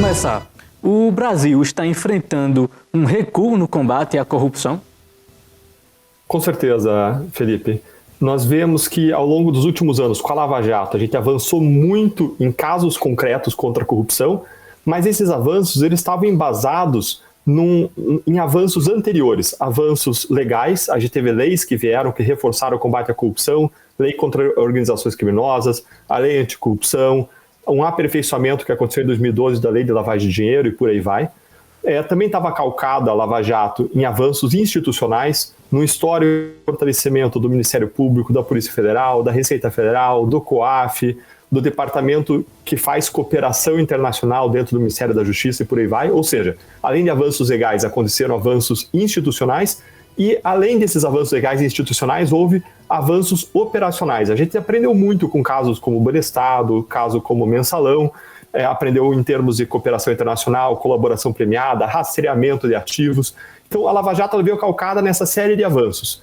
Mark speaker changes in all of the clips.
Speaker 1: começar, o Brasil está enfrentando um recuo no combate à corrupção?
Speaker 2: Com certeza, Felipe. Nós vemos que ao longo dos últimos anos, com a Lava Jato, a gente avançou muito em casos concretos contra a corrupção, mas esses avanços eles estavam embasados em avanços anteriores, avanços legais. A gente teve leis que vieram, que reforçaram o combate à corrupção, lei contra organizações criminosas, a lei anticorrupção, um aperfeiçoamento que aconteceu em 2012 da lei de lavagem de dinheiro e por aí vai. Também estava calcada a Lava Jato em avanços institucionais, no histórico fortalecimento do Ministério Público, da Polícia Federal, da Receita Federal, do COAF, do departamento que faz cooperação internacional dentro do Ministério da Justiça e por aí vai. Ou seja, além de avanços legais, aconteceram avanços institucionais e, além desses avanços legais e institucionais, houve avanços operacionais. A gente aprendeu muito com casos como o Banestado, caso como o Mensalão, aprendeu em termos de cooperação internacional, colaboração premiada, rastreamento de ativos. Então, a Lava Jato veio calcada nessa série de avanços.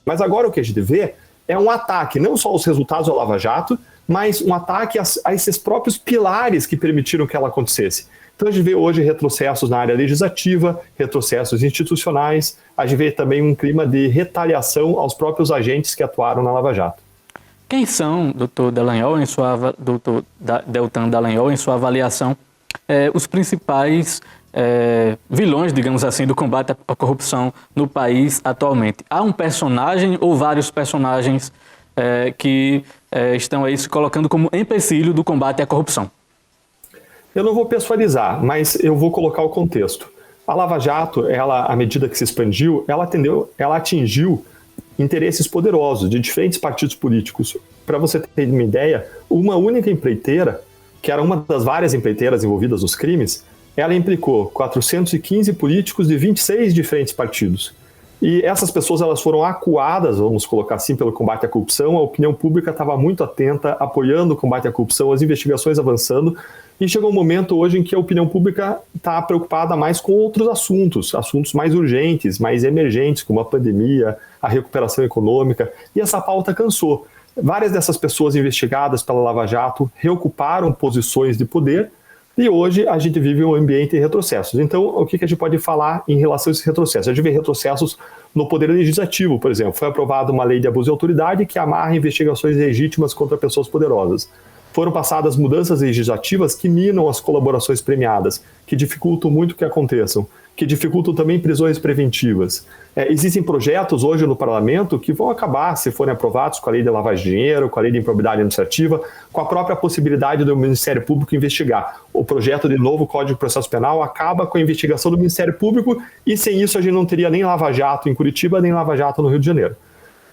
Speaker 2: Mas agora o que a gente vê é um ataque, não só aos resultados da Lava Jato, mas um ataque a esses próprios pilares que permitiram que ela acontecesse. Então a gente vê hoje retrocessos na área legislativa, retrocessos institucionais, a gente vê também um clima de retaliação aos próprios agentes que atuaram na Lava Jato.
Speaker 1: Quem são, doutor Deltan Dallagnol, em sua avaliação, os principais vilões, digamos assim, do combate à corrupção no país atualmente? Há um personagem ou vários personagens que estão aí se colocando como empecilho do combate à corrupção?
Speaker 2: Eu não vou pessoalizar, mas eu vou colocar o contexto. A Lava Jato, à medida que se expandiu, ela atingiu interesses poderosos de diferentes partidos políticos. Para você ter uma ideia, uma única empreiteira, que era uma das várias empreiteiras envolvidas nos crimes, ela implicou 415 políticos de 26 diferentes partidos. E essas pessoas elas foram acuadas, vamos colocar assim, pelo combate à corrupção. A opinião pública estava muito atenta, apoiando o combate à corrupção, as investigações avançando. E chegou um momento hoje em que a opinião pública está preocupada mais com outros assuntos mais urgentes, mais emergentes, como a pandemia, a recuperação econômica. E essa pauta cansou. Várias dessas pessoas investigadas pela Lava Jato reocuparam posições de poder e hoje a gente vive um ambiente de retrocessos. Então, o que a gente pode falar em relação a esses retrocessos? A gente vê retrocessos no poder legislativo, por exemplo. Foi aprovada uma lei de abuso de autoridade que amarra investigações legítimas contra pessoas poderosas. Foram passadas mudanças legislativas que minam as colaborações premiadas, que dificultam muito que aconteçam, que dificultam também prisões preventivas. Existem projetos hoje no parlamento que vão acabar, se forem aprovados, com a lei de lavagem de dinheiro, com a lei de improbidade administrativa, com a própria possibilidade do Ministério Público investigar. O projeto de novo Código de Processo Penal acaba com a investigação do Ministério Público e sem isso a gente não teria nem Lava Jato em Curitiba, nem Lava Jato no Rio de Janeiro.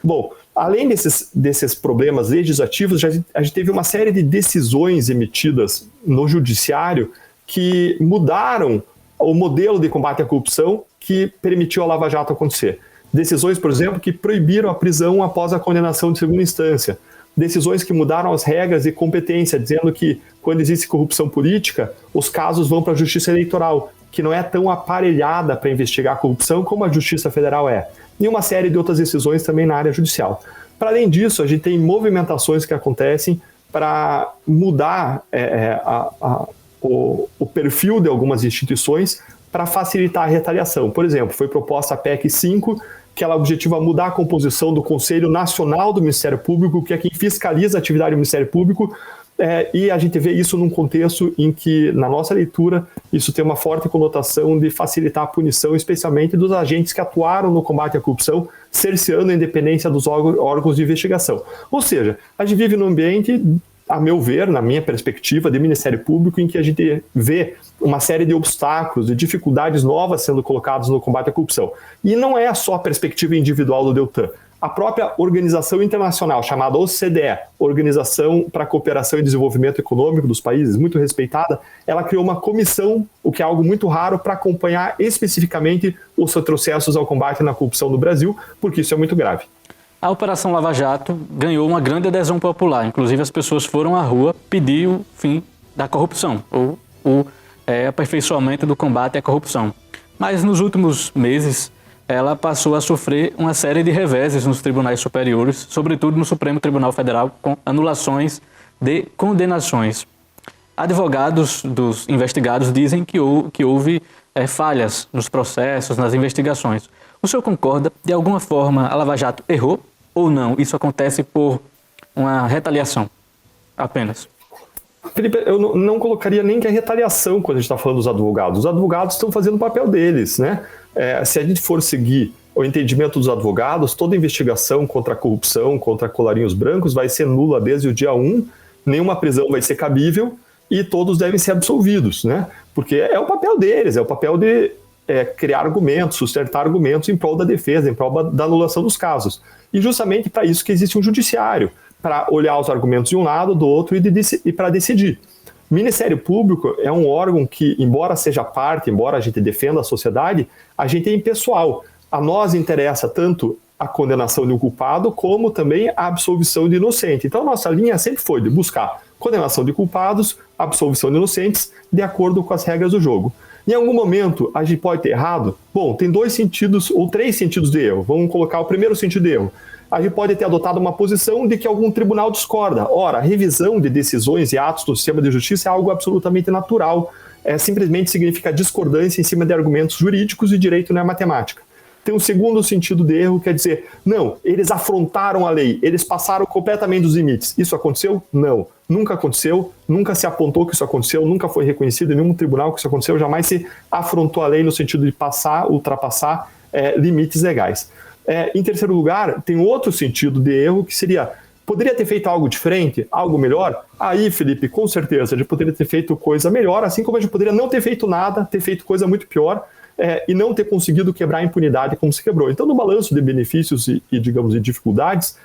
Speaker 2: Bom, além desses problemas legislativos, a gente teve uma série de decisões emitidas no judiciário que mudaram o modelo de combate à corrupção que permitiu a Lava Jato acontecer. Decisões, por exemplo, que proibiram a prisão após a condenação de segunda instância. Decisões que mudaram as regras de competência, dizendo que quando existe corrupção política, os casos vão para a Justiça Eleitoral, que não é tão aparelhada para investigar a corrupção como a Justiça Federal é. E uma série de outras decisões também na área judicial. Para além disso, a gente tem movimentações que acontecem para mudar o perfil de algumas instituições para facilitar a retaliação. Por exemplo, foi proposta a PEC 5, que ela objetiva mudar a composição do Conselho Nacional do Ministério Público, que é quem fiscaliza a atividade do Ministério Público, e a gente vê isso num contexto em que, na nossa leitura, isso tem uma forte conotação de facilitar a punição, especialmente dos agentes que atuaram no combate à corrupção, cerceando a independência dos órgãos de investigação. Ou seja, a gente vive num ambiente, a meu ver, na minha perspectiva, de Ministério Público, em que a gente vê uma série de obstáculos, de dificuldades novas sendo colocadas no combate à corrupção. E não é só a perspectiva individual do Deltan. A própria organização internacional, chamada OCDE, Organização para a Cooperação e Desenvolvimento Econômico dos Países, muito respeitada, ela criou uma comissão, o que é algo muito raro, para acompanhar especificamente os retrocessos ao combate na corrupção no Brasil, porque isso é muito grave.
Speaker 1: A Operação Lava Jato ganhou uma grande adesão popular. Inclusive, as pessoas foram à rua pedir o fim da corrupção, ou o aperfeiçoamento do combate à corrupção. Mas, nos últimos meses, ela passou a sofrer uma série de reveses nos tribunais superiores, sobretudo no Supremo Tribunal Federal, com anulações de condenações. Advogados dos investigados dizem que houve falhas nos processos, nas investigações. O senhor concorda? De alguma forma, a Lava Jato errou ou não? Isso acontece por uma retaliação apenas?
Speaker 2: Felipe, eu não colocaria nem que é retaliação quando a gente está falando dos advogados. Os advogados estão fazendo o papel deles, né? Se a gente for seguir o entendimento dos advogados, toda investigação contra a corrupção, contra colarinhos brancos, vai ser nula desde o dia 1, nenhuma prisão vai ser cabível e todos devem ser absolvidos, né? Porque é o papel deles, é o papel de criar argumentos, sustentar argumentos em prol da defesa, em prol da anulação dos casos. E justamente para isso que existe um judiciário, para olhar os argumentos de um lado, do outro e para decidir. O Ministério Público é um órgão que, embora seja parte, embora a gente defenda a sociedade, a gente é impessoal. A nós interessa tanto a condenação de um culpado, como também a absolvição de inocente. Então, a nossa linha sempre foi de buscar condenação de culpados, absolvição de inocentes, de acordo com as regras do jogo. Em algum momento, a gente pode ter errado? Bom, tem 2 sentidos, ou 3 sentidos de erro. Vamos colocar o primeiro sentido de erro. A gente pode ter adotado uma posição de que algum tribunal discorda. Ora, a revisão de decisões e atos do sistema de justiça é algo absolutamente natural. Simplesmente significa discordância em cima de argumentos jurídicos e direito não é matemática. Tem um segundo sentido de erro, quer dizer, não, eles afrontaram a lei, eles passaram completamente dos limites. Isso aconteceu? Não. Nunca aconteceu, nunca se apontou que isso aconteceu, nunca foi reconhecido em nenhum tribunal que isso aconteceu, jamais se afrontou a lei no sentido de ultrapassar limites legais. Em terceiro lugar, tem outro sentido de erro que seria, poderia ter feito algo diferente, algo melhor? Aí, Felipe, com certeza, a gente poderia ter feito coisa melhor, assim como a gente poderia não ter feito nada, ter feito coisa muito pior, e não ter conseguido quebrar a impunidade como se quebrou. Então, no balanço de benefícios e digamos, de dificuldades,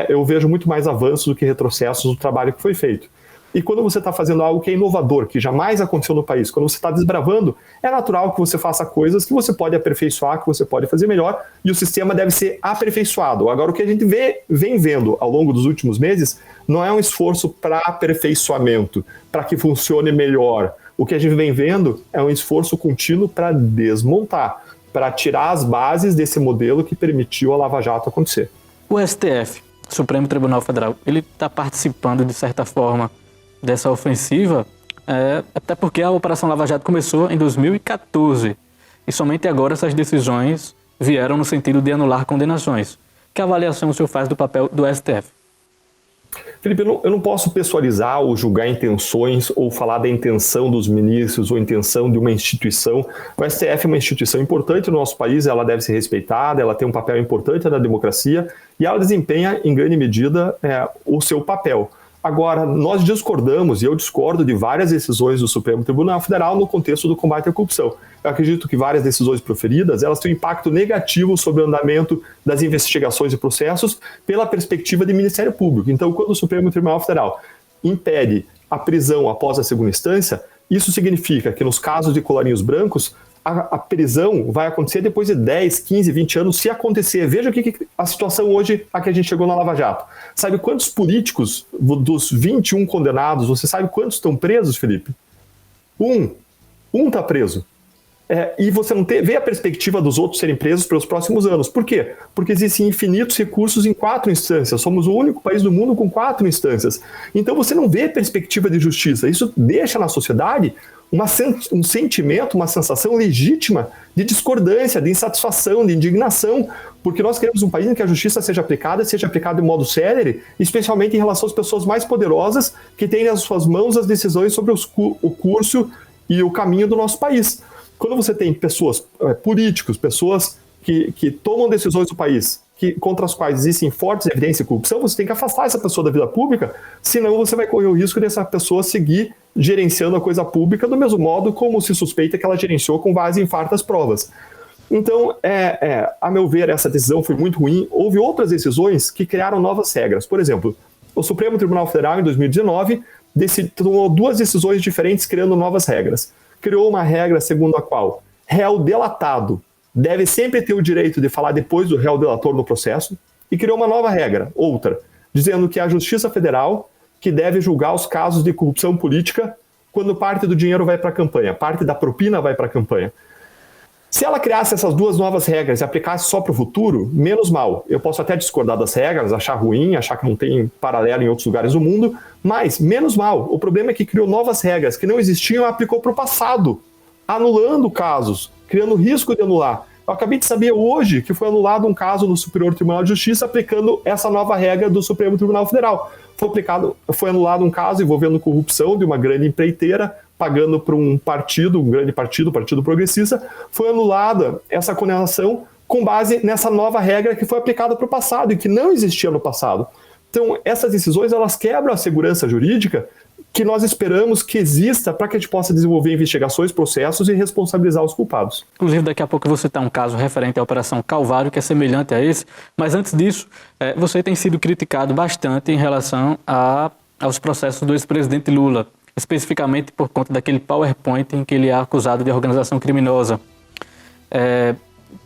Speaker 2: eu vejo muito mais avanços do que retrocessos do trabalho que foi feito. E quando você está fazendo algo que é inovador, que jamais aconteceu no país, quando você está desbravando, é natural que você faça coisas que você pode aperfeiçoar, que você pode fazer melhor, e o sistema deve ser aperfeiçoado. Agora, o que a gente vem vendo ao longo dos últimos meses não é um esforço para aperfeiçoamento, para que funcione melhor. O que a gente vem vendo é um esforço contínuo para desmontar, para tirar as bases desse modelo que permitiu a Lava Jato acontecer.
Speaker 1: O STF, Supremo Tribunal Federal, ele está participando, de certa forma, dessa ofensiva, até porque a Operação Lava Jato começou em 2014 e somente agora essas decisões vieram no sentido de anular condenações. Que avaliação o senhor faz do papel do STF?
Speaker 2: Felipe, eu não posso pessoalizar ou julgar intenções ou falar da intenção dos ministros ou intenção de uma instituição. O STF é uma instituição importante no nosso país, ela deve ser respeitada, ela tem um papel importante na democracia e ela desempenha, em grande medida, o seu papel. Agora, nós discordamos, e eu discordo de várias decisões do Supremo Tribunal Federal no contexto do combate à corrupção. Eu acredito que várias decisões proferidas, elas têm um impacto negativo sobre o andamento das investigações e processos pela perspectiva do Ministério Público. Então, quando o Supremo Tribunal Federal impede a prisão após a segunda instância, isso significa que nos casos de colarinhos brancos, a prisão vai acontecer depois de 10, 15, 20 anos, se acontecer. Veja o que a situação hoje a que a gente chegou na Lava Jato. Sabe quantos políticos dos 21 condenados, você sabe quantos estão presos, Felipe? Um está preso. E você não vê a perspectiva dos outros serem presos pelos próximos anos. Por quê? Porque existem infinitos recursos em 4 instâncias. Somos o único país do mundo com 4 instâncias. Então você não vê perspectiva de justiça. Isso deixa na sociedade um sentimento, uma sensação legítima de discordância, de insatisfação, de indignação, porque nós queremos um país em que a justiça seja aplicada de modo célere, especialmente em relação às pessoas mais poderosas que têm nas suas mãos as decisões sobre o curso e o caminho do nosso país. Quando você tem pessoas, políticos, pessoas que tomam decisões do país, contra as quais existem fortes evidências de corrupção, você tem que afastar essa pessoa da vida pública, senão você vai correr o risco dessa pessoa seguir gerenciando a coisa pública do mesmo modo como se suspeita que ela gerenciou com base em fartas provas. Então, a meu ver, essa decisão foi muito ruim. Houve outras decisões que criaram novas regras. Por exemplo, o Supremo Tribunal Federal, em 2019, tomou 2 decisões diferentes criando novas regras. Criou uma regra segundo a qual réu delatado deve sempre ter o direito de falar depois do réu delator no processo, e criou uma nova regra, outra, dizendo que é a Justiça Federal que deve julgar os casos de corrupção política quando parte do dinheiro vai para a campanha, parte da propina vai para a campanha. Se ela criasse essas duas novas regras e aplicasse só para o futuro, menos mal. Eu posso até discordar das regras, achar ruim, achar que não tem paralelo em outros lugares do mundo, mas menos mal. O problema é que criou novas regras que não existiam e aplicou para o passado, anulando casos, criando risco de anular. Eu acabei de saber hoje que foi anulado um caso no Superior Tribunal de Justiça aplicando essa nova regra do Supremo Tribunal Federal. Foi anulado um caso envolvendo corrupção de uma grande empreiteira, pagando para um partido, um grande partido, o Partido Progressista. Foi anulada essa condenação com base nessa nova regra que foi aplicada para o passado e que não existia no passado. Então, essas decisões, elas quebram a segurança jurídica que nós esperamos que exista para que a gente possa desenvolver investigações, processos e responsabilizar os culpados.
Speaker 1: Inclusive, daqui a pouco você tem um caso referente à Operação Calvário, que é semelhante a esse, mas antes disso, você tem sido criticado bastante em relação aos processos do ex-presidente Lula, especificamente por conta daquele PowerPoint em que ele é acusado de organização criminosa.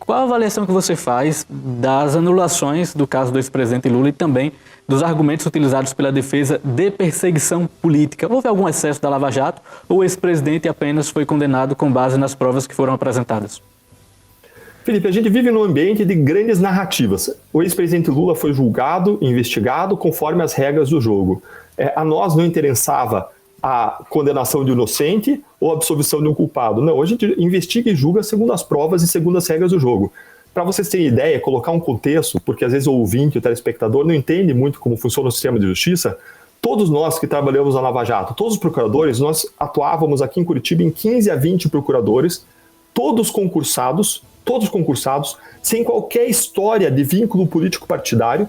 Speaker 1: Qual a avaliação que você faz das anulações do caso do ex-presidente Lula e também dos argumentos utilizados pela defesa de perseguição política? Houve algum excesso da Lava Jato ou o ex-presidente apenas foi condenado com base nas provas que foram apresentadas?
Speaker 2: Felipe, a gente vive num ambiente de grandes narrativas. O ex-presidente Lula foi julgado, investigado conforme as regras do jogo. A nós não interessava a condenação de um inocente ou a absolvição de um culpado. Não, a gente investiga e julga segundo as provas e segundo as regras do jogo. Para vocês terem ideia, colocar um contexto, porque às vezes o ouvinte, o telespectador, não entende muito como funciona o sistema de justiça, todos nós que trabalhamos na Lava Jato, todos os procuradores, nós atuávamos aqui em Curitiba em 15 a 20 procuradores, todos concursados, sem qualquer história de vínculo político partidário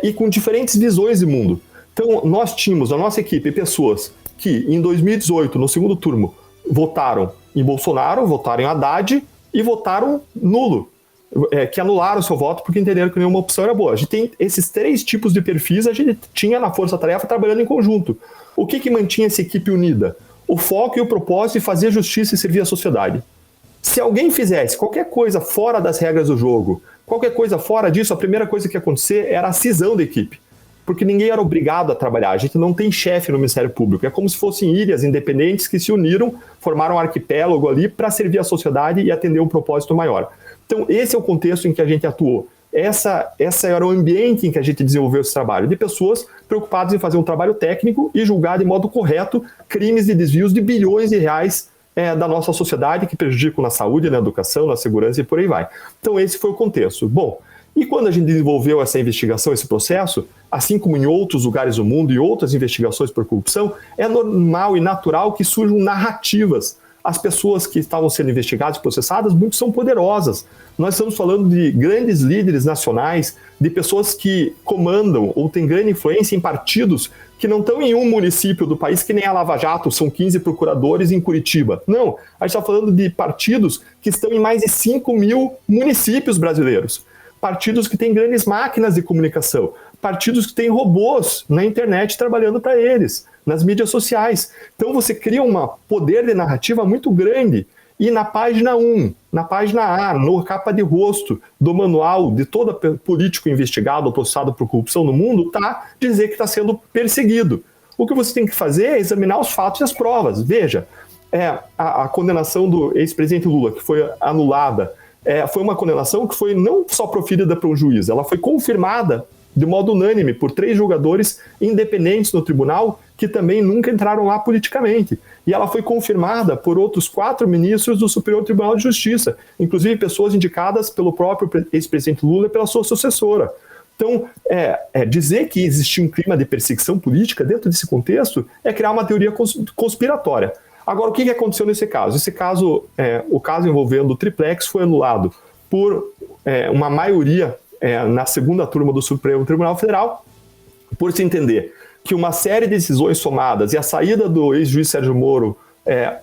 Speaker 2: e com diferentes visões de mundo. Então, nós tínhamos na nossa equipe pessoas que, em 2018, no segundo turno, votaram em Bolsonaro, votaram em Haddad e votaram nulo, que anularam o seu voto porque entenderam que nenhuma opção era boa. A gente tem esses três tipos de perfis, a gente tinha na Força Tarefa trabalhando em conjunto. O que mantinha essa equipe unida? O foco e o propósito de fazer justiça e servir a sociedade. Se alguém fizesse qualquer coisa fora das regras do jogo, qualquer coisa fora disso, a primeira coisa que ia acontecer era a cisão da equipe. Porque ninguém era obrigado a trabalhar, a gente não tem chefe no Ministério Público, é como se fossem ilhas independentes que se uniram, formaram um arquipélago ali para servir a sociedade e atender um propósito maior. Então esse é o contexto em que a gente atuou, essa era o ambiente em que a gente desenvolveu esse trabalho, de pessoas preocupadas em fazer um trabalho técnico e julgar de modo correto crimes de desvios de bilhões de reais da nossa sociedade que prejudicam na saúde, na educação, na segurança e por aí vai. Então esse foi o contexto. Bom, e quando a gente desenvolveu essa investigação, esse processo, assim como em outros lugares do mundo e outras investigações por corrupção, é normal e natural que surjam narrativas. As pessoas que estavam sendo investigadas e processadas, muitas são poderosas. Nós estamos falando de grandes líderes nacionais, de pessoas que comandam ou têm grande influência em partidos que não estão em um município do país, que nem a Lava Jato, são 15 procuradores em Curitiba. Não, a gente está falando de partidos que estão em mais de 5 mil municípios brasileiros. Partidos que têm grandes máquinas de comunicação, partidos que têm robôs na internet trabalhando para eles, nas mídias sociais. Então você cria um poder de narrativa muito grande. E na página 1, na página A, no capa de rosto do manual de todo político investigado ou processado por corrupção no mundo, está dizer que está sendo perseguido. O que você tem que fazer é examinar os fatos e as provas. Veja, a condenação do ex-presidente Lula, que foi anulada, foi uma condenação que foi não só proferida por um juiz, ela foi confirmada de modo unânime por 3 julgadores independentes no tribunal que também nunca entraram lá politicamente. E ela foi confirmada por outros 4 ministros do Superior Tribunal de Justiça, inclusive pessoas indicadas pelo próprio ex-presidente Lula e pela sua sucessora. Então, dizer que existia um clima de perseguição política dentro desse contexto é criar uma teoria conspiratória. Agora, o que aconteceu nesse caso? Esse caso, o caso envolvendo o Triplex foi anulado por uma maioria na segunda turma do Supremo Tribunal Federal, por se entender que uma série de decisões somadas e a saída do ex-juiz Sérgio Moro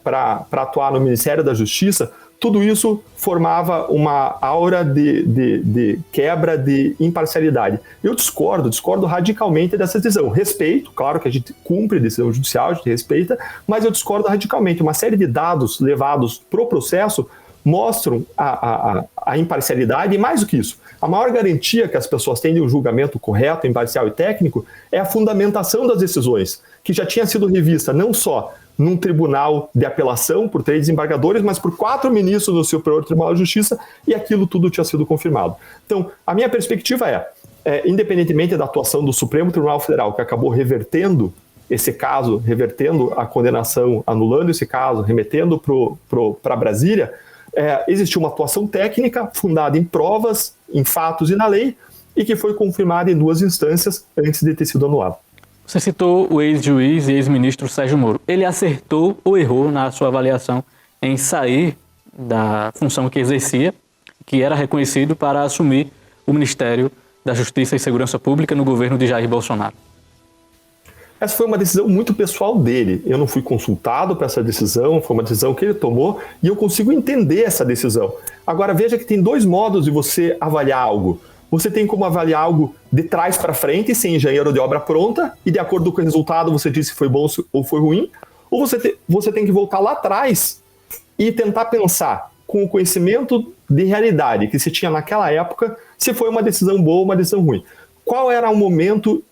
Speaker 2: para atuar no Ministério da Justiça, tudo isso formava uma aura de quebra de imparcialidade. Eu discordo radicalmente dessa decisão. Respeito, claro que a gente cumpre a decisão judicial, a gente respeita, mas eu discordo radicalmente. Uma série de dados levados para o processo mostram a imparcialidade, e mais do que isso, a maior garantia que as pessoas têm de um julgamento correto, imparcial e técnico é a fundamentação das decisões, que já tinha sido revista não só num tribunal de apelação por 3 desembargadores, mas por 4 ministros do Superior Tribunal de Justiça, e aquilo tudo tinha sido confirmado. Então, a minha perspectiva independentemente da atuação do Supremo Tribunal Federal, que acabou revertendo esse caso, revertendo a condenação, anulando esse caso, remetendo para Brasília, existiu uma atuação técnica fundada em provas, em fatos e na lei, e que foi confirmada em 2 instâncias antes de ter sido anulado.
Speaker 1: Você citou o ex-juiz e ex-ministro Sérgio Moro. Ele acertou ou errou na sua avaliação em sair da função que exercia, que era reconhecido, para assumir o Ministério da Justiça e Segurança Pública no governo de Jair Bolsonaro?
Speaker 2: Essa foi uma decisão muito pessoal dele. Eu não fui consultado para essa decisão, foi uma decisão que ele tomou e eu consigo entender essa decisão. Agora, veja que tem 2 modos de você avaliar algo. Você tem como avaliar algo de trás para frente, sem engenheiro de obra pronta, e de acordo com o resultado você diz se foi bom ou foi ruim, ou você tem que voltar lá atrás e tentar pensar com o conhecimento de realidade que se tinha naquela época, se foi uma decisão boa ou uma decisão ruim. Qual era o momento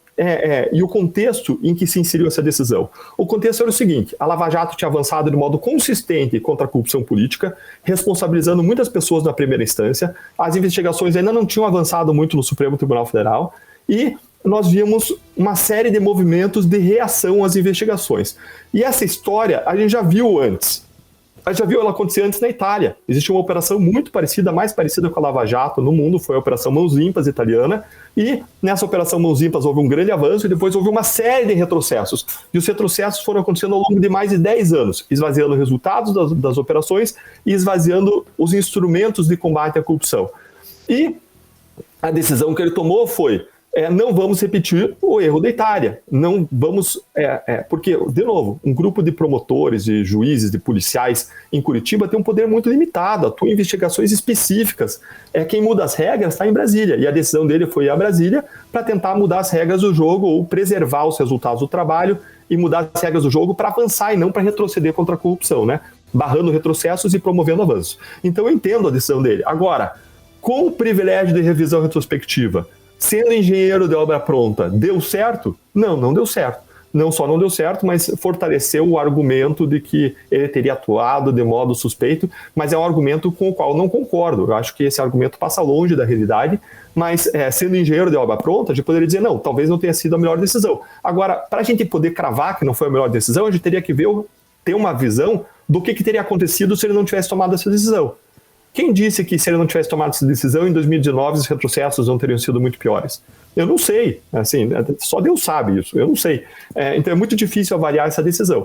Speaker 2: e o contexto em que se inseriu essa decisão? O contexto era o seguinte: a Lava Jato tinha avançado de modo consistente contra a corrupção política, responsabilizando muitas pessoas na primeira instância, as investigações ainda não tinham avançado muito no Supremo Tribunal Federal, e nós víamos uma série de movimentos de reação às investigações. E essa história a gente já viu antes. A gente já viu ela acontecer antes na Itália. Existe uma operação muito parecida, mais parecida com a Lava Jato no mundo, foi a Operação Mãos Limpas italiana, e nessa Operação Mãos Limpas houve um grande avanço e depois houve uma série de retrocessos. E os retrocessos foram acontecendo ao longo de mais de 10 anos, esvaziando resultados das operações e esvaziando os instrumentos de combate à corrupção. E a decisão que ele tomou foi: não vamos repetir o erro da Itália. Não vamos, porque, de novo, um grupo de promotores, de juízes, de policiais em Curitiba tem um poder muito limitado, atua em investigações específicas. Quem muda as regras está em Brasília, e a decisão dele foi ir a Brasília para tentar mudar as regras do jogo ou preservar os resultados do trabalho e mudar as regras do jogo para avançar e não para retroceder contra a corrupção, né? Barrando retrocessos e promovendo avanços. Então eu entendo a decisão dele. Agora, com o privilégio de revisão retrospectiva, sendo engenheiro de obra pronta, deu certo? Não, não deu certo. Não só não deu certo, mas fortaleceu o argumento de que ele teria atuado de modo suspeito, mas é um argumento com o qual eu não concordo. Eu acho que esse argumento passa longe da realidade, mas sendo engenheiro de obra pronta, a gente poderia dizer, não, talvez não tenha sido a melhor decisão. Agora, para a gente poder cravar que não foi a melhor decisão, a gente teria que ter uma visão do que teria acontecido se ele não tivesse tomado essa decisão. Quem disse que se ele não tivesse tomado essa decisão, em 2019 os retrocessos não teriam sido muito piores? Eu não sei, assim, só Deus sabe isso, eu não sei. Então é muito difícil avaliar essa decisão.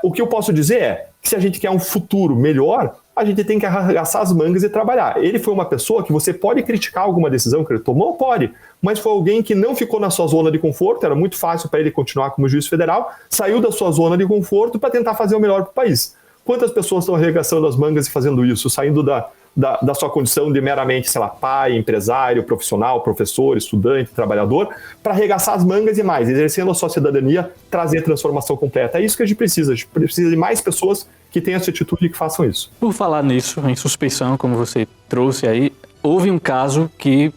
Speaker 2: O que eu posso dizer é que se a gente quer um futuro melhor, a gente tem que arregaçar as mangas e trabalhar. Ele foi uma pessoa que você pode criticar alguma decisão que ele tomou? Pode, mas foi alguém que não ficou na sua zona de conforto, era muito fácil para ele continuar como juiz federal, saiu da sua zona de conforto para tentar fazer o melhor para o país. Quantas pessoas estão arregaçando as mangas e fazendo isso, saindo da sua condição de meramente, sei lá, pai, empresário, profissional, professor, estudante, trabalhador, para arregaçar as mangas e mais, exercendo a sua cidadania, trazer transformação completa. É isso que a gente precisa de mais pessoas que tenham essa atitude e que façam isso.
Speaker 1: Por falar nisso, em suspeição, como você trouxe aí, houve um caso que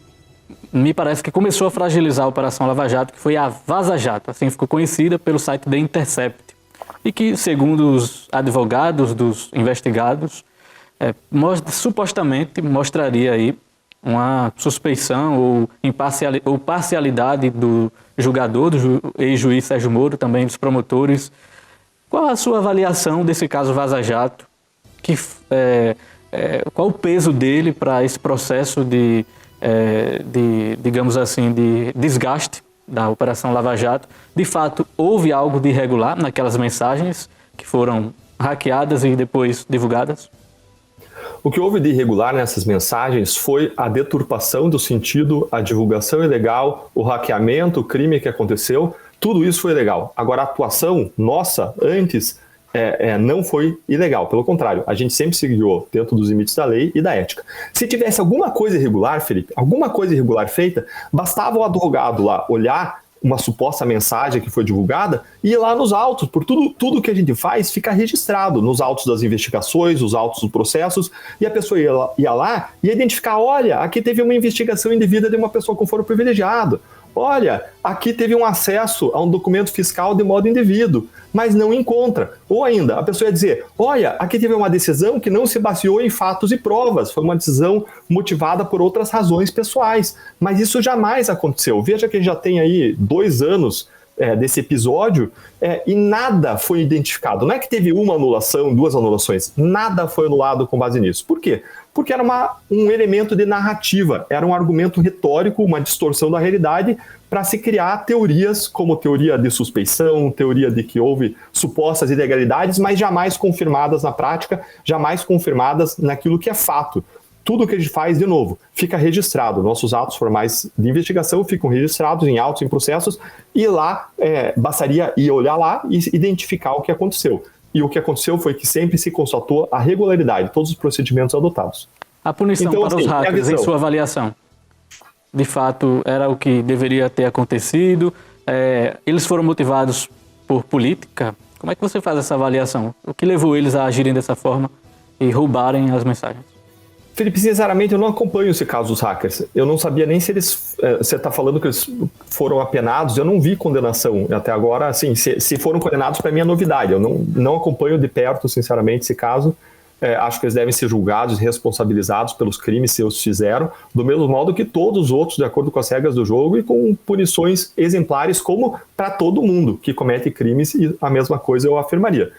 Speaker 1: me parece que começou a fragilizar a Operação Lava Jato, que foi a Vaza Jato, assim ficou conhecida pelo site The Intercept. E que, segundo os advogados dos investigados, supostamente mostraria aí uma suspeição ou parcialidade do julgador, do ex-juiz Sérgio Moro, também dos promotores. Qual a sua avaliação desse caso Vaza Jato? Qual o peso dele para esse processo de, digamos assim, de desgaste da Operação Lava Jato? De fato, houve algo de irregular naquelas mensagens que foram hackeadas e depois divulgadas?
Speaker 2: O que houve de irregular nessas mensagens foi a deturpação do sentido, a divulgação ilegal, o hackeamento, o crime que aconteceu, tudo isso foi ilegal. Agora, a atuação nossa antes não foi ilegal, pelo contrário, a gente sempre se guiou dentro dos limites da lei e da ética. Se tivesse alguma coisa irregular, Felipe, alguma coisa irregular feita, bastava o advogado lá olhar uma suposta mensagem que foi divulgada e ir lá nos autos, por tudo que a gente faz fica registrado nos autos das investigações, nos autos dos processos, e a pessoa ia lá e identificar, olha, aqui teve uma investigação indevida de uma pessoa com foro privilegiado, olha, aqui teve um acesso a um documento fiscal de modo indevido, mas não encontra. Ou ainda, a pessoa ia dizer, olha, aqui teve uma decisão que não se baseou em fatos e provas, foi uma decisão motivada por outras razões pessoais, mas isso jamais aconteceu. Veja que já tem aí 2 anos desse episódio e nada foi identificado. Não é que teve uma anulação, 2 anulações, nada foi anulado com base nisso. Por quê? Porque era um elemento de narrativa, era um argumento retórico, uma distorção da realidade para se criar teorias como teoria de suspeição, teoria de que houve supostas ilegalidades, mas jamais confirmadas na prática, jamais confirmadas naquilo que é fato. Tudo que a gente faz, de novo, fica registrado. Nossos atos formais de investigação ficam registrados em autos, em processos, e lá bastaria ir olhar lá e identificar o que aconteceu. E o que aconteceu foi que sempre se constatou a regularidade de todos os procedimentos adotados.
Speaker 1: A punição
Speaker 2: então,
Speaker 1: para os hackers, em sua avaliação, de fato, era o que deveria ter acontecido? Eles foram motivados por política? Como é que você faz essa avaliação? O que levou eles a agirem dessa forma e roubarem as mensagens?
Speaker 2: Felipe, sinceramente, eu não acompanho esse caso dos hackers. Eu não sabia nem se eles... Você está falando que eles foram apenados, eu não vi condenação até agora. Assim, se foram condenados, para mim é novidade. Eu não acompanho de perto, sinceramente, esse caso. Acho que eles devem ser julgados e responsabilizados pelos crimes se os fizeram, do mesmo modo que todos os outros, de acordo com as regras do jogo, e com punições exemplares, como para todo mundo que comete crimes, e a mesma coisa eu afirmaria.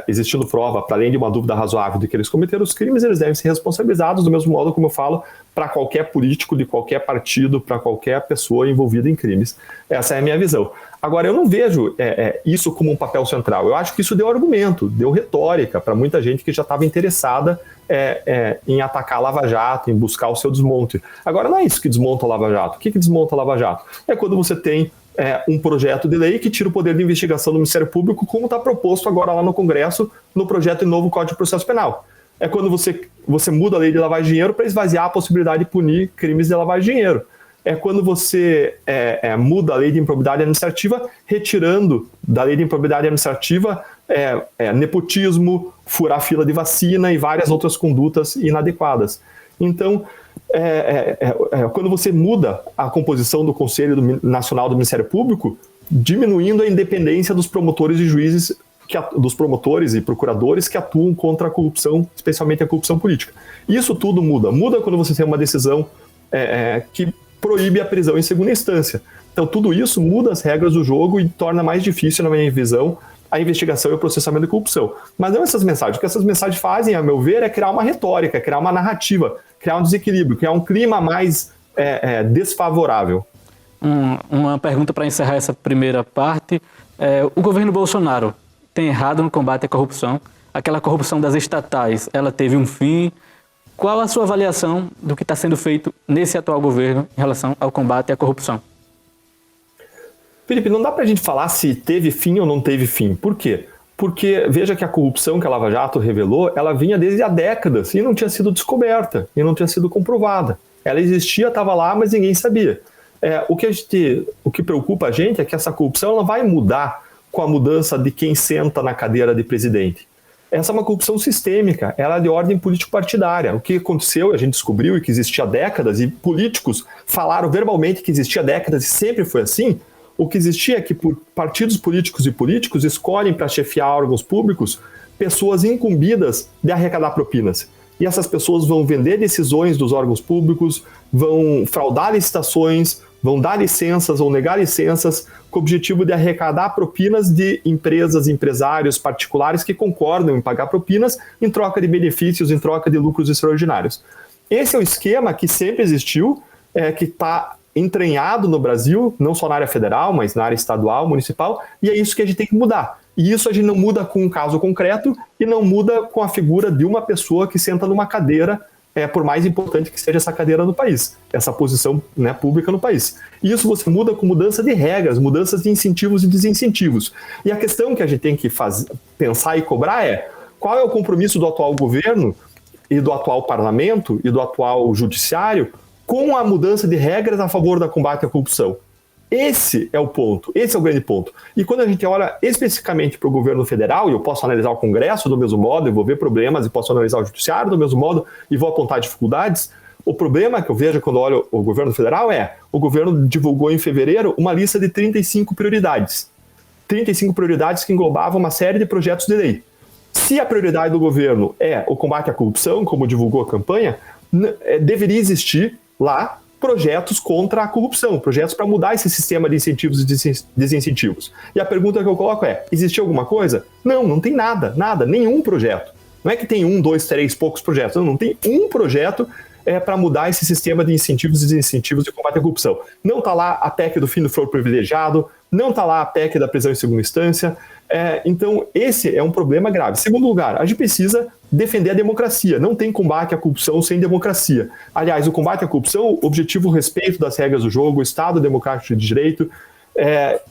Speaker 2: Existindo prova, para além de uma dúvida razoável de que eles cometeram os crimes, eles devem ser responsabilizados, do mesmo modo como eu falo, para qualquer político de qualquer partido, para qualquer pessoa envolvida em crimes. Essa é a minha visão. Agora, eu não vejo isso como um papel central. Eu acho que isso deu argumento, deu retórica para muita gente que já estava interessada em atacar a Lava Jato, em buscar o seu desmonte. Agora, não é isso que desmonta a Lava Jato. O que desmonta a Lava Jato? É quando você tem um projeto de lei que tira o poder de investigação do Ministério Público, como está proposto agora lá no Congresso, no projeto de novo Código de Processo Penal. É quando você muda a lei de lavagem de dinheiro para esvaziar a possibilidade de punir crimes de lavagem de dinheiro. É quando você muda a lei de improbidade administrativa, retirando da lei de improbidade administrativa nepotismo, furar fila de vacina e várias outras condutas inadequadas. Então, quando você muda a composição do Conselho Nacional do Ministério Público, diminuindo a independência dos promotores e juízes, dos promotores e procuradores que atuam contra a corrupção, especialmente a corrupção política. Isso tudo muda. Muda quando você tem uma decisão que proíbe a prisão em segunda instância. Então, tudo isso muda as regras do jogo e torna mais difícil, na minha visão, a investigação e o processamento de corrupção. Mas não essas mensagens. O que essas mensagens fazem, a meu ver, é criar uma retórica, criar uma narrativa, criar um desequilíbrio, criar um clima mais desfavorável.
Speaker 1: Uma pergunta para encerrar essa primeira parte. O governo Bolsonaro tem errado no combate à corrupção? Aquela corrupção das estatais, ela teve um fim? Qual a sua avaliação do que está sendo feito nesse atual governo em relação ao combate à corrupção?
Speaker 2: Felipe, não dá para a gente falar se teve fim ou não teve fim. Por quê? Porque veja que a corrupção que a Lava Jato revelou, ela vinha desde há décadas e não tinha sido descoberta, e não tinha sido comprovada. Ela existia, estava lá, mas ninguém sabia. O que preocupa a gente é que essa corrupção ela vai mudar com a mudança de quem senta na cadeira de presidente. Essa é uma corrupção sistêmica, ela é de ordem político-partidária. O que aconteceu, a gente descobriu e que existia há décadas, e políticos falaram verbalmente que existia há décadas e sempre foi assim. O que existia é que partidos políticos e políticos escolhem para chefiar órgãos públicos pessoas incumbidas de arrecadar propinas. E essas pessoas vão vender decisões dos órgãos públicos, vão fraudar licitações, vão dar licenças ou negar licenças com o objetivo de arrecadar propinas de empresas, empresários particulares que concordam em pagar propinas em troca de benefícios, em troca de lucros extraordinários. Esse é o esquema que sempre existiu, que está entranhado no Brasil, não só na área federal, mas na área estadual, municipal, e é isso que a gente tem que mudar. E isso a gente não muda com um caso concreto e não muda com a figura de uma pessoa que senta numa cadeira, por mais importante que seja essa cadeira no país, essa posição, né, pública no país. E isso você muda com mudança de regras, mudanças de incentivos e desincentivos. E a questão que a gente tem que pensar e cobrar é qual é o compromisso do atual governo e do atual parlamento e do atual judiciário com a mudança de regras a favor da combate à corrupção. Esse é o ponto, esse é o grande ponto. E quando a gente olha especificamente para o governo federal, e eu posso analisar o Congresso do mesmo modo, eu vou ver problemas, e posso analisar o Judiciário do mesmo modo, e vou apontar dificuldades, o problema que eu vejo quando olho o governo federal o governo divulgou em fevereiro uma lista de 35 prioridades. 35 prioridades que englobavam uma série de projetos de lei. Se a prioridade do governo é o combate à corrupção, como divulgou a campanha, deveria existir lá projetos contra a corrupção, projetos para mudar esse sistema de incentivos e desincentivos. E a pergunta que eu coloco existiu alguma coisa? Não tem nada, nenhum projeto. Não é que tem 1, 2, 3, poucos projetos, não tem um projeto para mudar esse sistema de incentivos e desincentivos de combate à corrupção. Não está lá a PEC do fim do foro privilegiado, não está lá a PEC da prisão em segunda instância. Então, esse é um problema grave. Segundo lugar, a gente precisa defender a democracia. Não tem combate à corrupção sem democracia. Aliás, o combate à corrupção, objetivo o respeito das regras do jogo, o Estado democrático de direito,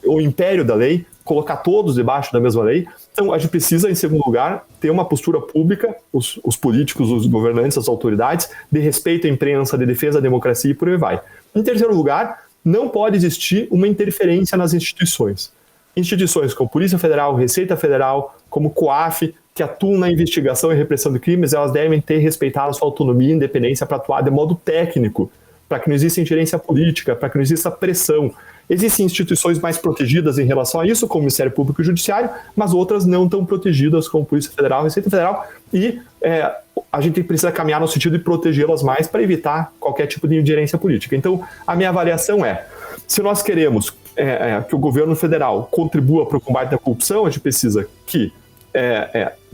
Speaker 2: o império da lei, colocar todos debaixo da mesma lei. Então, a gente precisa, em segundo lugar, ter uma postura pública, os políticos, os governantes, as autoridades, de respeito à imprensa, de defesa da democracia e por aí vai. Em terceiro lugar, não pode existir uma interferência nas instituições. Instituições como Polícia Federal, Receita Federal, como COAF, que atuam na investigação e repressão de crimes, elas devem ter respeitado a sua autonomia e independência para atuar de modo técnico, para que não exista ingerência política, para que não exista pressão. Existem instituições mais protegidas em relação a isso, como o Ministério Público e o Judiciário, mas outras não tão protegidas, como Polícia Federal, Receita Federal, e a gente precisa caminhar no sentido de protegê-las mais para evitar qualquer tipo de ingerência política. Então, a minha avaliação se nós queremos que o governo federal contribua para o combate da corrupção, a gente precisa que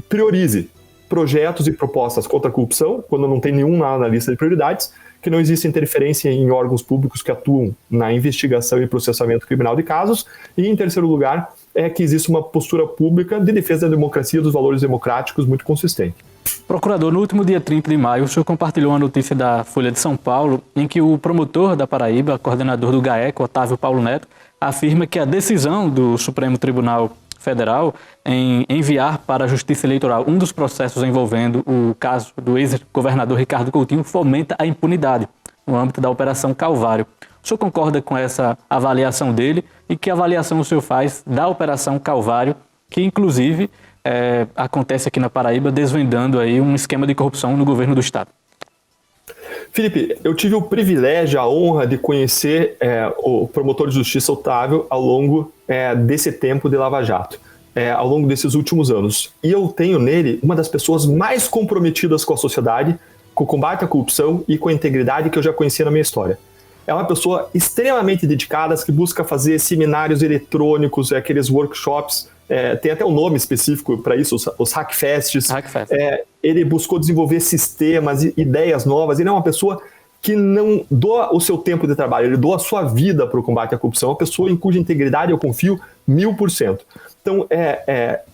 Speaker 2: priorize projetos e propostas contra a corrupção, quando não tem nenhum na lista de prioridades, que não existe interferência em órgãos públicos que atuam na investigação e processamento criminal de casos, e, em terceiro lugar, que existe uma postura pública de defesa da democracia e dos valores democráticos muito consistente.
Speaker 1: Procurador, no último dia 30 de maio, o senhor compartilhou uma notícia da Folha de São Paulo, em que o promotor da Paraíba, coordenador do GAECO, Otávio Paulo Neto, afirma que a decisão do Supremo Tribunal Federal em enviar para a Justiça Eleitoral um dos processos envolvendo o caso do ex-governador Ricardo Coutinho fomenta a impunidade no âmbito da Operação Calvário. O senhor concorda com essa avaliação dele e que avaliação o senhor faz da Operação Calvário, que inclusive acontece aqui na Paraíba, desvendando aí um esquema de corrupção no governo do Estado?
Speaker 2: Felipe, eu tive o privilégio, a honra de conhecer o promotor de justiça Otávio ao longo desse tempo de Lava Jato, ao longo desses últimos anos. E eu tenho nele uma das pessoas mais comprometidas com a sociedade, com o combate à corrupção e com a integridade que eu já conheci na minha história. É uma pessoa extremamente dedicada, que busca fazer seminários eletrônicos, aqueles workshops, tem até um nome específico para isso, os Hackfests. Ele buscou desenvolver sistemas, ideias novas. Ele é uma pessoa que não doa o seu tempo de trabalho, ele doa a sua vida para o combate à corrupção. É uma pessoa em cuja integridade eu confio 1000%. Então,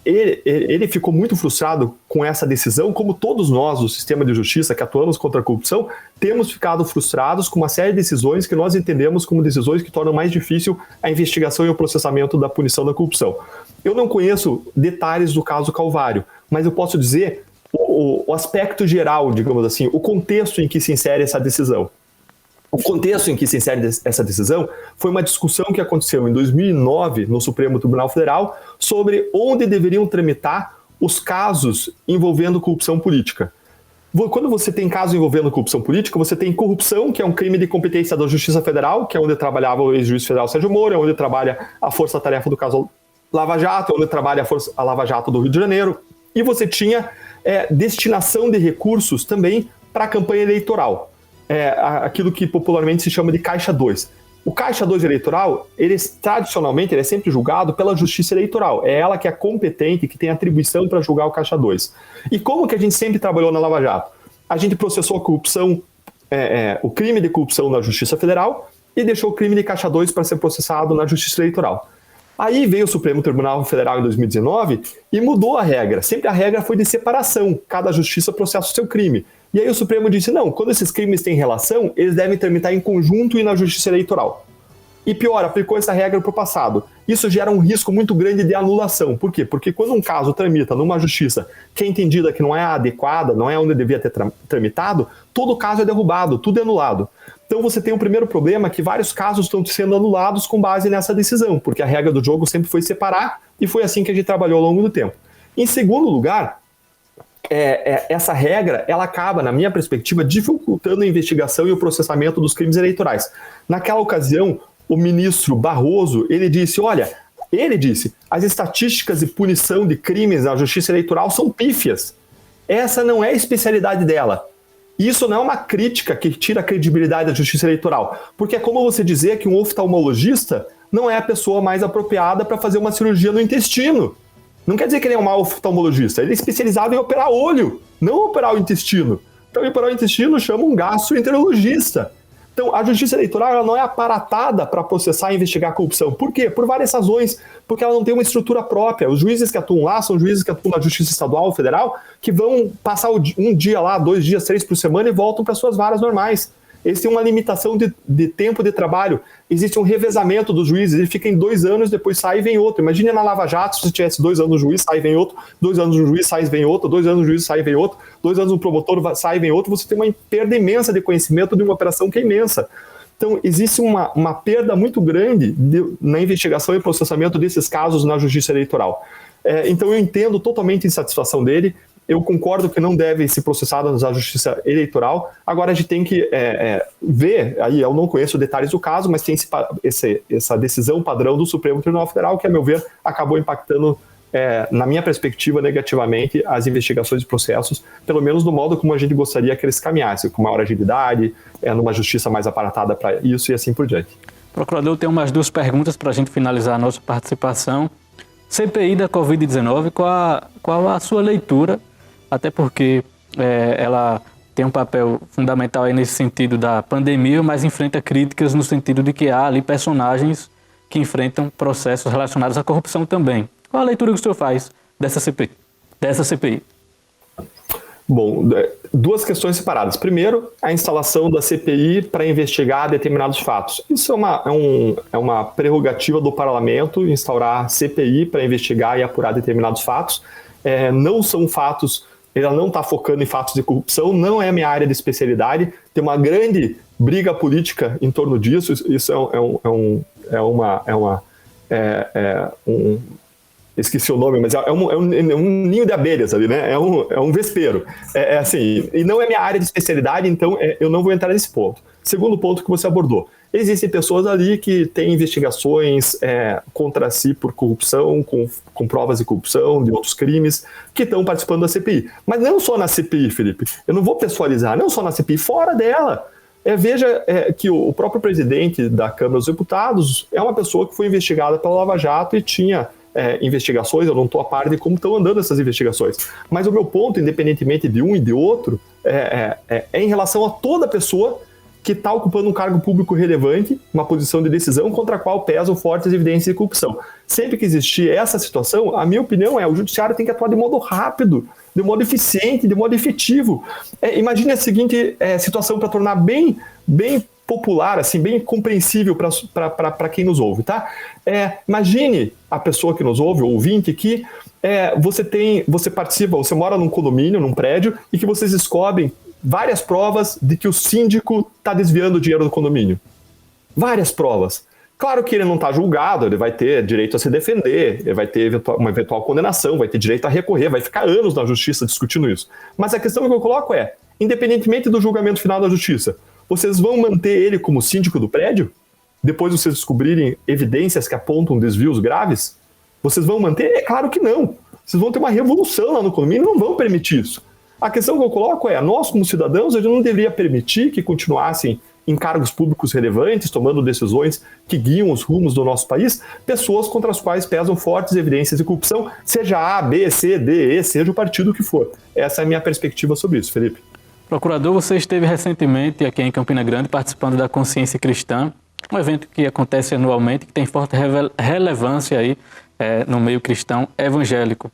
Speaker 2: ele ficou muito frustrado com essa decisão, como todos nós do sistema de justiça que atuamos contra a corrupção, temos ficado frustrados com uma série de decisões que nós entendemos como decisões que tornam mais difícil a investigação e o processamento da punição da corrupção. Eu não conheço detalhes do caso Calvário, mas eu posso dizer o aspecto geral, digamos assim, o contexto em que se insere essa decisão. O contexto em que se insere essa decisão foi uma discussão que aconteceu em 2009 no Supremo Tribunal Federal sobre onde deveriam tramitar os casos envolvendo corrupção política. Quando você tem casos envolvendo corrupção política, você tem corrupção, que é um crime de competência da Justiça Federal, que é onde trabalhava o ex-juiz federal Sérgio Moro, é onde trabalha a força-tarefa do caso Lava Jato, é onde trabalha a Lava Jato do Rio de Janeiro. E você tinha destinação de recursos também para a campanha eleitoral. Aquilo que popularmente se chama de Caixa 2. O Caixa 2 eleitoral, tradicionalmente, ele é sempre julgado pela Justiça Eleitoral. É ela que é competente, que tem atribuição para julgar o Caixa 2. E como que a gente sempre trabalhou na Lava Jato? A gente processou a corrupção, o crime de corrupção na Justiça Federal e deixou o crime de Caixa 2 para ser processado na Justiça Eleitoral. Aí veio o Supremo Tribunal Federal em 2019 e mudou a regra. Sempre a regra foi de separação. Cada justiça processa o seu crime. E aí o Supremo disse, não, quando esses crimes têm relação, eles devem tramitar em conjunto e na Justiça Eleitoral. e pior, aplicou essa regra para o passado. Isso gera um risco muito grande de anulação. Por quê? Porque quando um caso tramita numa justiça que é entendida que não é adequada, não é onde devia ter tramitado, todo caso é derrubado, tudo é anulado. Então você tem um primeiro problema que vários casos estão sendo anulados com base nessa decisão, porque a regra do jogo sempre foi separar e foi assim que a gente trabalhou ao longo do tempo. Em segundo lugar, essa regra, ela acaba, na minha perspectiva, dificultando a investigação e o processamento dos crimes eleitorais. Naquela ocasião, o ministro Barroso, ele disse, as estatísticas de punição de crimes na justiça eleitoral são pífias. Essa não é a especialidade dela. Isso não é uma crítica que tira a credibilidade da justiça eleitoral, porque é como você dizer que um oftalmologista não é a pessoa mais apropriada para fazer uma cirurgia no intestino. Não quer dizer que ele é um mau oftalmologista, ele é especializado em operar olho, não operar o intestino. Então, operar o intestino chama um gastroenterologista. Então, a justiça eleitoral ela não é aparatada para processar e investigar a corrupção. Por quê? Por várias razões. Porque ela não tem uma estrutura própria. Os juízes que atuam lá são juízes que atuam na justiça estadual ou federal, que vão passar um dia lá, 2 dias, 3 por semana e voltam para suas varas normais. Eles têm uma limitação de tempo de trabalho. Existe um revezamento dos juízes. Ele fica em 2 anos, depois sai e vem outro. Imagine na Lava Jato, se tivesse 2 anos no juiz, sai e vem outro. 2 anos no juiz, sai e vem outro. 2 anos no juiz, sai e vem outro. 2 anos no promotor, sai e vem outro. Você tem uma perda imensa de conhecimento de uma operação que é imensa. Então, existe uma perda muito grande na investigação e processamento desses casos na justiça eleitoral. Então, eu entendo totalmente a insatisfação dele. Eu concordo que não deve ser processado na justiça eleitoral. Agora, a gente tem que ver, aí eu não conheço detalhes do caso, mas tem essa decisão padrão do Supremo Tribunal Federal, que, a meu ver, acabou impactando, na minha perspectiva, negativamente as investigações e processos, pelo menos no modo como a gente gostaria que eles caminhassem, com maior agilidade, numa justiça mais aparatada para isso e assim por diante.
Speaker 1: Procurador, eu tenho umas 2 perguntas para a gente finalizar a nossa participação. CPI da Covid-19, qual a sua leitura? Até porque ela tem um papel fundamental aí nesse sentido da pandemia, mas enfrenta críticas no sentido de que há ali personagens que enfrentam processos relacionados à corrupção também. Qual a leitura que o senhor faz dessa CPI?
Speaker 2: Bom, 2 questões separadas. Primeiro, a instalação da CPI para investigar determinados fatos. Isso é uma prerrogativa do parlamento, instaurar CPI para investigar e apurar determinados fatos. Não são fatos, ela não está focando em fatos de corrupção, não é minha área de especialidade, tem uma grande briga política em torno disso, isso esqueci o nome, mas é um ninho de abelhas ali, né? É um vespeiro. Assim, e não é minha área de especialidade, então eu não vou entrar nesse ponto. Segundo ponto que você abordou. Existem pessoas ali que têm investigações contra si por corrupção, com provas de corrupção, de outros crimes, que estão participando da CPI. Mas não só na CPI, Felipe. Eu não vou pessoalizar, não só na CPI, fora dela. Veja que o próprio presidente da Câmara dos Deputados é uma pessoa que foi investigada pela Lava Jato e tinha investigações, eu não estou a par de como estão andando essas investigações. Mas o meu ponto, independentemente de um e de outro, é em relação a toda pessoa que está ocupando um cargo público relevante, uma posição de decisão contra a qual pesam fortes evidências de corrupção. Sempre que existir essa situação, a minha opinião o judiciário tem que atuar de modo rápido, de modo eficiente, de modo efetivo. Imagine a seguinte situação para tornar bem popular, assim, bem compreensível para quem nos ouve, tá? Imagine a pessoa que nos ouve, o ouvinte, que você participa, você mora num condomínio, num prédio, e que vocês descobrem várias provas de que o síndico está desviando o dinheiro do condomínio. Várias provas. Claro que ele não está julgado, ele vai ter direito a se defender, ele vai ter uma eventual condenação, vai ter direito a recorrer, vai ficar anos na justiça discutindo isso. Mas a questão que eu coloco independentemente do julgamento final da justiça, vocês vão manter ele como síndico do prédio? Depois de vocês descobrirem evidências que apontam desvios graves? Vocês vão manter? É claro que não. Vocês vão ter uma revolução lá no condomínio e não vão permitir isso. A questão que eu coloco nós como cidadãos, a gente não deveria permitir que continuassem em cargos públicos relevantes, tomando decisões que guiam os rumos do nosso país, pessoas contra as quais pesam fortes evidências de corrupção, seja A, B, C, D, E, seja o partido que for. Essa é a minha perspectiva sobre isso, Felipe.
Speaker 1: Procurador, você esteve recentemente aqui em Campina Grande participando da Consciência Cristã, um evento que acontece anualmente, que tem forte relevância aí no meio cristão evangélico.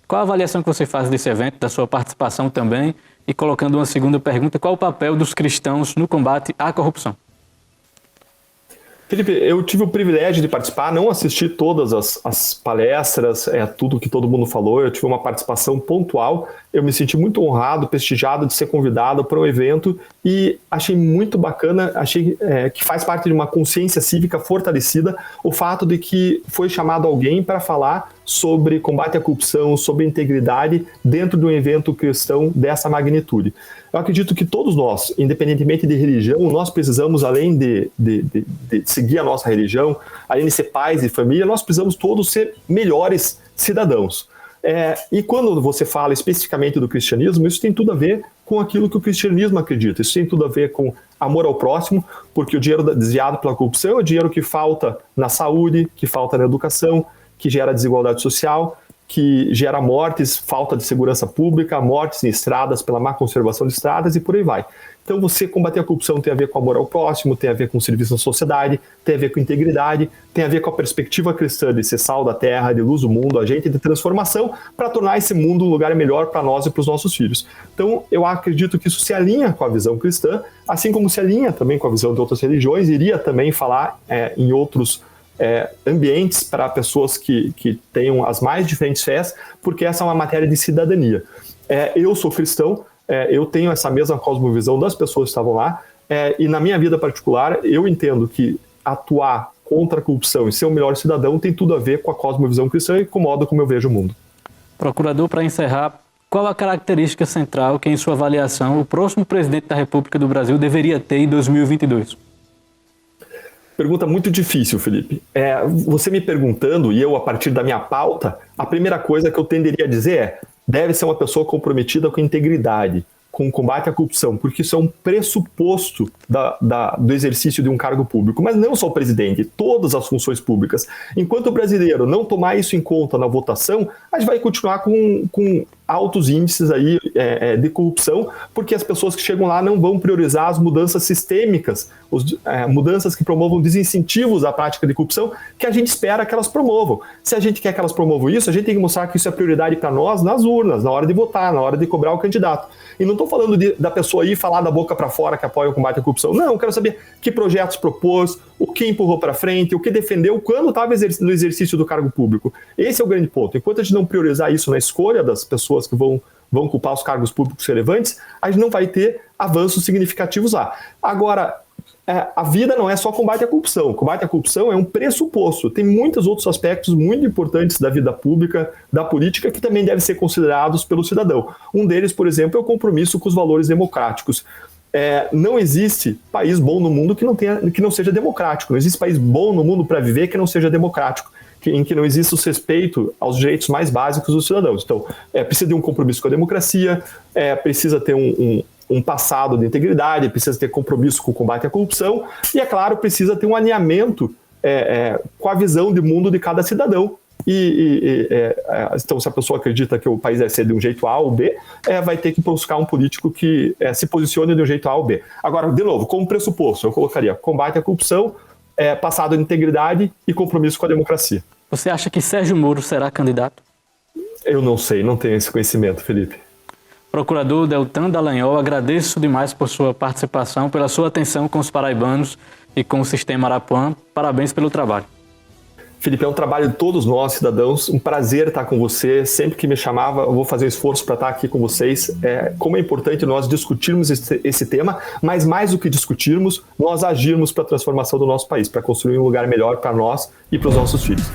Speaker 1: Qual a avaliação que você faz desse evento, da sua participação também? E colocando uma segunda pergunta, qual o papel dos cristãos no combate à corrupção?
Speaker 2: Felipe, eu tive o privilégio de participar, não assisti todas as palestras, tudo que todo mundo falou, eu tive uma participação pontual, eu me senti muito honrado, prestigiado de ser convidado para um evento e achei muito bacana, achei que faz parte de uma consciência cívica fortalecida o fato de que foi chamado alguém para falar sobre combate à corrupção, sobre integridade dentro de um evento cristão dessa magnitude. Eu acredito que todos nós, independentemente de religião, nós precisamos, além de seguir a nossa religião, além de ser pais e família, nós precisamos todos ser melhores cidadãos. E quando você fala especificamente do cristianismo, isso tem tudo a ver com aquilo que o cristianismo acredita. Isso tem tudo a ver com amor ao próximo, porque o dinheiro desviado pela corrupção é o dinheiro que falta na saúde, que falta na educação, que gera desigualdade social, que gera mortes, falta de segurança pública, mortes em estradas pela má conservação de estradas e por aí vai. Então você combater a corrupção tem a ver com amor ao próximo, tem a ver com serviço à sociedade, tem a ver com integridade, tem a ver com a perspectiva cristã de ser sal da terra, de luz do mundo, agente de transformação, para tornar esse mundo um lugar melhor para nós e para os nossos filhos. Então eu acredito que isso se alinha com a visão cristã, assim como se alinha também com a visão de outras religiões, iria também falar em outros ambientes para pessoas que tenham as mais diferentes fés, porque essa é uma matéria de cidadania. Eu sou cristão, eu tenho essa mesma cosmovisão das pessoas que estavam lá, e na minha vida particular, eu entendo que atuar contra a corrupção e ser o melhor cidadão tem tudo a ver com a cosmovisão cristã e com o modo como eu vejo o mundo.
Speaker 1: Procurador, para encerrar, qual a característica central que, em sua avaliação, o próximo presidente da República do Brasil deveria ter em 2022?
Speaker 2: Pergunta muito difícil, Felipe. Você me perguntando, e eu, a partir da minha pauta, a primeira coisa que eu tenderia a dizer deve ser uma pessoa comprometida com integridade, com o combate à corrupção, porque isso é um pressuposto do exercício de um cargo público. Mas não só o presidente, todas as funções públicas. Enquanto o brasileiro não tomar isso em conta na votação, a gente vai continuar com altos índices aí, de corrupção, porque as pessoas que chegam lá não vão priorizar as mudanças sistêmicas, mudanças que promovam desincentivos à prática de corrupção, que a gente espera que elas promovam. Se a gente quer que elas promovam isso, a gente tem que mostrar que isso é prioridade para nós nas urnas, na hora de votar, na hora de cobrar o candidato. E não estou falando da pessoa ir falar da boca para fora que apoia o combate à corrupção. Não, eu quero saber que projetos propôs, o que empurrou para frente, o que defendeu quando estava no exercício do cargo público. Esse é o grande ponto. Enquanto a gente não priorizar isso na escolha das pessoas que vão ocupar os cargos públicos relevantes, a gente não vai ter avanços significativos lá. Agora, a vida não é só combate à corrupção. Combate à corrupção é um pressuposto. Tem muitos outros aspectos muito importantes da vida pública, da política, que também devem ser considerados pelo cidadão. Um deles, por exemplo, é o compromisso com os valores democráticos. Não existe país bom no mundo que não seja democrático. Não existe país bom no mundo para viver que não seja democrático, em que não exista o respeito aos direitos mais básicos dos cidadãos. Então, precisa de um compromisso com a democracia, precisa ter um passado de integridade, precisa ter compromisso com o combate à corrupção e, é claro, precisa ter um alinhamento com a visão de mundo de cada cidadão. Então, se a pessoa acredita que o país deve ser de um jeito A ou B, vai ter que buscar um político que se posicione de um jeito A ou B. Agora, de novo, como pressuposto, eu colocaria combate à corrupção, passado de integridade e compromisso com a democracia.
Speaker 1: Você acha que Sérgio Moro será candidato?
Speaker 2: Eu não sei, não tenho esse conhecimento, Felipe.
Speaker 1: Procurador Deltan Dallagnol, agradeço demais por sua participação, pela sua atenção com os paraibanos e com o Sistema Arapuã. Parabéns pelo trabalho.
Speaker 2: Felipe, é um trabalho de todos nós, cidadãos. Um prazer estar com você. Sempre que me chamava, eu vou fazer um esforço para estar aqui com vocês. Como é importante nós discutirmos esse tema, mas mais do que discutirmos, nós agirmos para a transformação do nosso país, para construir um lugar melhor para nós e para os nossos filhos.